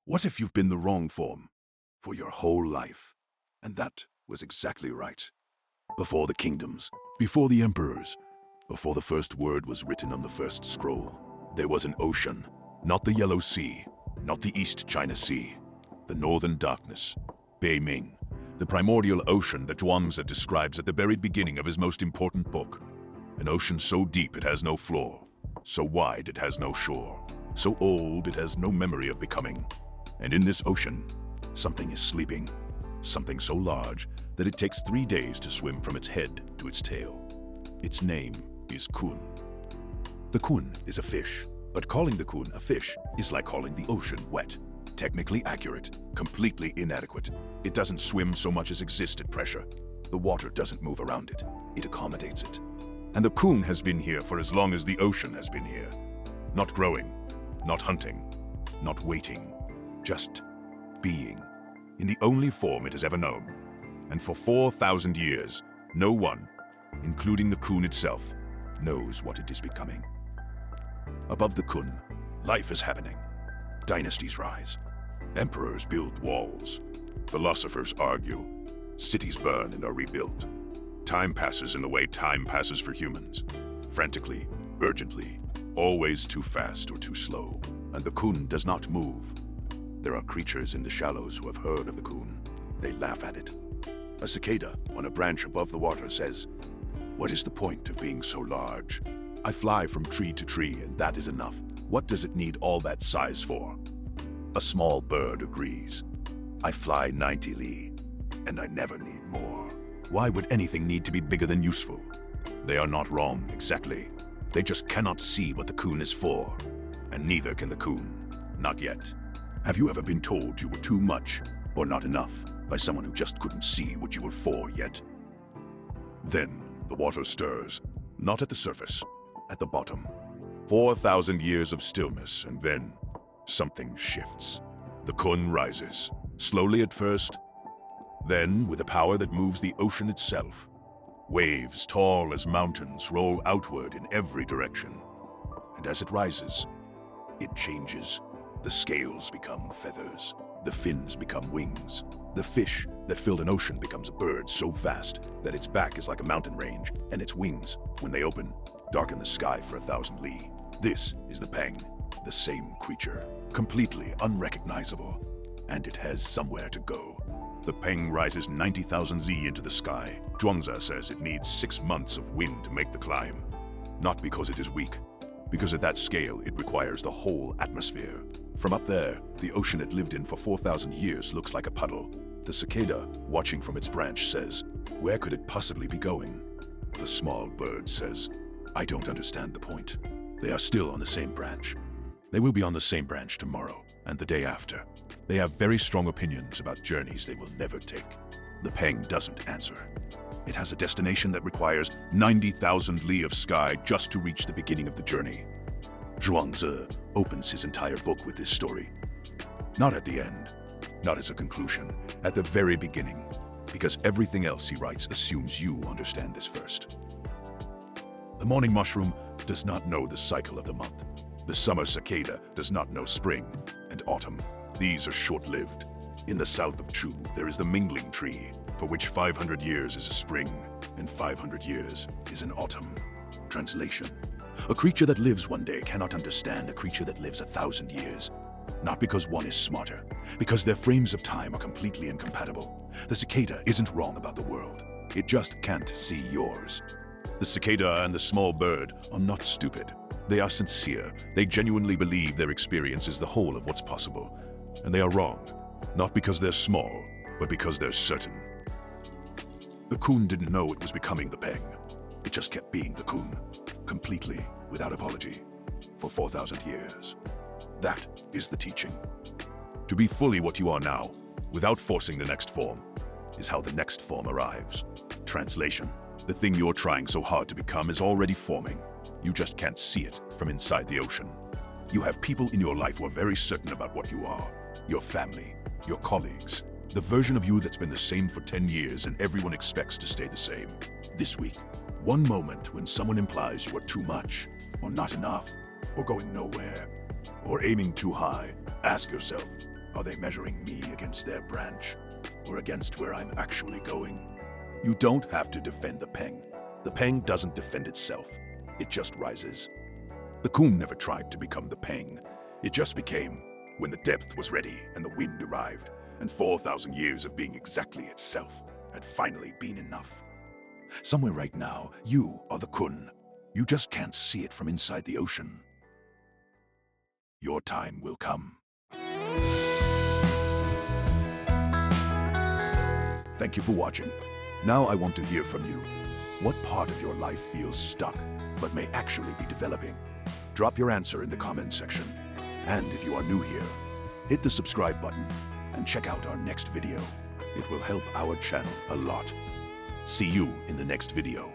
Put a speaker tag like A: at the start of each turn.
A: What if you've been the wrong form for your whole life? And that was exactly right. Before the kingdoms, before the emperors, before the first word was written on the first scroll, there was an ocean, not the Yellow Sea, not the East China Sea, the Northern Darkness, Beiming, the primordial ocean that Zhuangzi describes at the very beginning of his most important book. An ocean so deep it has no floor, so wide it has no shore, so old it has no memory of becoming. And in this ocean, something is sleeping, something so large that it takes 3 days to swim from its head to its tail. Its name is Kun. The Kun is a fish, but calling the Kun a fish is like calling the ocean wet. Technically accurate, completely inadequate. It doesn't swim so much as exist at pressure. The water doesn't move around it, it accommodates it. And the Kun has been here for as long as the ocean has been here. Not growing, not hunting, not waiting, just being, in the only form it has ever known. And for 4,000 years, no one, including the Kun itself, knows what it is becoming. Above the Kun, life is happening. Dynasties rise. Emperors build walls. Philosophers argue. Cities burn and are rebuilt. Time passes in the way time passes for humans. Frantically, urgently, always too fast or too slow. And the Kun does not move. There are creatures in the shallows who have heard of the Kun. They laugh at it. A cicada on a branch above the water says, "What is the point of being so large? I fly from tree to tree and that is enough. What does it need all that size for?" A small bird agrees. "I fly 90 li, and I never need more." Why would anything need to be bigger than useful? They are not wrong, exactly. They just cannot see what the Kun is for. And neither can the Kun. Not yet. Have you ever been told you were too much or not enough by someone who just couldn't see what you were for yet? Then the water stirs, not at the surface, at the bottom. 4,000 years of stillness, and then something shifts. The Kun rises, slowly at first, then with a power that moves the ocean itself. Waves tall as mountains roll outward in every direction. And as it rises, it changes. The scales become feathers. The fins become wings. The fish that filled an ocean becomes a bird so vast that its back is like a mountain range, and its wings, when they open, darken the sky for 1,000 li. This is the Peng, the same creature, completely unrecognizable, and it has somewhere to go. The Peng rises 90,000 li into the sky. Zhuangzi says it needs 6 months of wind to make the climb. Not because it is weak, because at that scale it requires the whole atmosphere. From up there, the ocean it lived in for 4,000 years looks like a puddle. The cicada, watching from its branch, says, "Where could it possibly be going?" The small bird says, "I don't understand the point." They are still on the same branch. They will be on the same branch tomorrow and the day after. They have very strong opinions about journeys they will never take. The Peng doesn't answer. It has a destination that requires 90,000 li of sky just to reach the beginning of the journey. Zhuangzi opens his entire book with this story. Not at the end, not as a conclusion, at the very beginning, because everything else he writes assumes you understand this first. The morning mushroom does not know the cycle of the month. The summer cicada does not know spring and autumn. These are short-lived. In the south of Chu, there is the mingling tree, for which 500 years is a spring, and 500 years is an autumn. Translation: a creature that lives one day cannot understand a creature that lives 1,000 years. Not because one is smarter, because their frames of time are completely incompatible. The cicada isn't wrong about the world. It just can't see yours. The cicada and the small bird are not stupid. They are sincere. They genuinely believe their experience is the whole of what's possible. And they are wrong, not because they're small, but because they're certain. The Kun didn't know it was becoming the Peng. It just kept being the Kun, completely, without apology, for 4,000 years. That is the teaching. To be fully what you are now, without forcing the next form, is how the next form arrives. Translation: the thing you're trying so hard to become is already forming. You just can't see it from inside the ocean. You have people in your life who are very certain about what you are. Your family, your colleagues, the version of you that's been the same for 10 years and everyone expects to stay the same. This week, one moment when someone implies you are too much, or not enough, or going nowhere, or aiming too high, ask yourself, Are they measuring me against their branch, or against where I'm actually going? You don't have to defend the Peng. The Peng doesn't defend itself. It just rises. The Kun never tried to become the Peng. It just became when the depth was ready and the wind arrived, and 4,000 years of being exactly itself had finally been enough. Somewhere right now, you are the Kun. You just can't see it from inside the ocean. Your time will come. Thank you for watching. Now I want to hear from you. What part of your life feels stuck, but may actually be developing? Drop your answer in the comment section. And if you are new here, hit the subscribe button and check out our next video. It will help our channel a lot. See you in the next video.